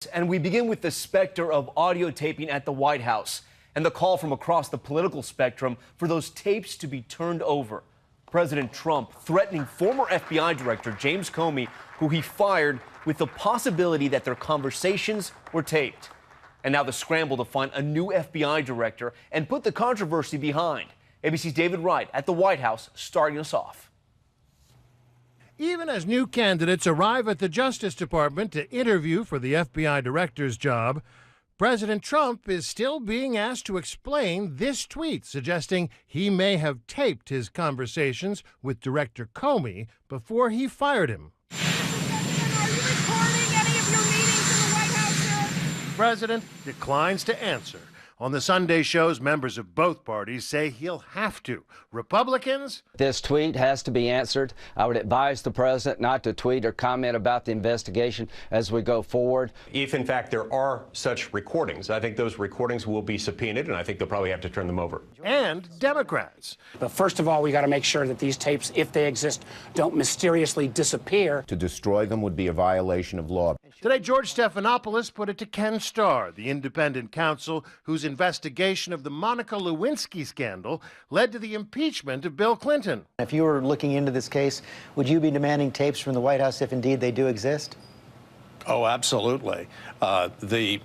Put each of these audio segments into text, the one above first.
And we begin with the specter of audio taping at the White House and the call from across the political spectrum for those tapes to be turned over. President Trump threatening former FBI Director James Comey, who he fired, with the possibility that their conversations were taped. And now the scramble to find a new FBI director and put the controversy behind. ABC's David Wright at the White House starting us off. Even as new candidates arrive at the Justice Department to interview for the FBI director's job, President Trump is still being asked to explain this tweet suggesting he may have taped his conversations with Director Comey before he fired him. Are you recording any of your meetings in the White House, sir? The president declines to answer. On the Sunday shows, members of both parties say he'll have to. Republicans? This tweet has to be answered. I would advise the president not to tweet or comment about the investigation as we go forward. If, in fact, there are such recordings, I think those recordings will be subpoenaed, and I think they'll probably have to turn them over. And Democrats. But first of all, we got to make sure that these tapes, if they exist, don't mysteriously disappear. To destroy them would be a violation of law. Today, George Stephanopoulos put it to Ken Starr, the independent counsel whose investigation of the Monica Lewinsky scandal led to the impeachment of Bill Clinton. If you were looking into this case, would you be demanding tapes from the White House if indeed they do exist? Oh, absolutely. The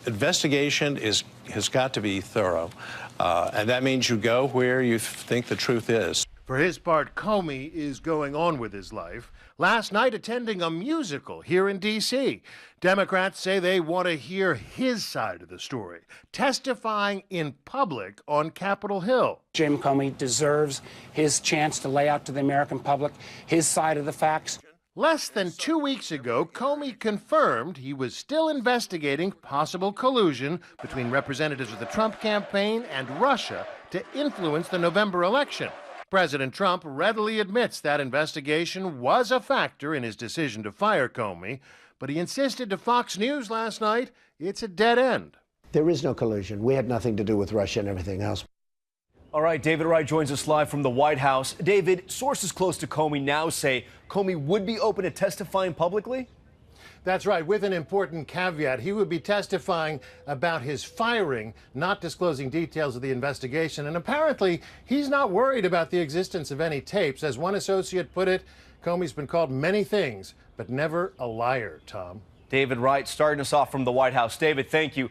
investigation has got to be thorough, and that means you go where you think the truth is. For his part, Comey is going on with his life. Last night, attending a musical here in D.C. Democrats say they want to hear his side of the story, testifying in public on Capitol Hill. Jim Comey deserves his chance to lay out to the American public his side of the facts. Less than 2 weeks ago, Comey confirmed he was still investigating possible collusion between representatives of the Trump campaign and Russia to influence the November election. President Trump readily admits that investigation was a factor in his decision to fire Comey, but he insisted to Fox News last night it's a dead end. There is no collusion. We had nothing to do with Russia and everything else. All right, David Wright joins us live from the White House. David, sources close to Comey now say Comey would be open to testifying publicly? That's right, with an important caveat. He would be testifying about his firing, not disclosing details of the investigation. And apparently, he's not worried about the existence of any tapes. As one associate put it, Comey's been called many things, but never a liar, Tom. David Wright starting us off from the White House. David, thank you.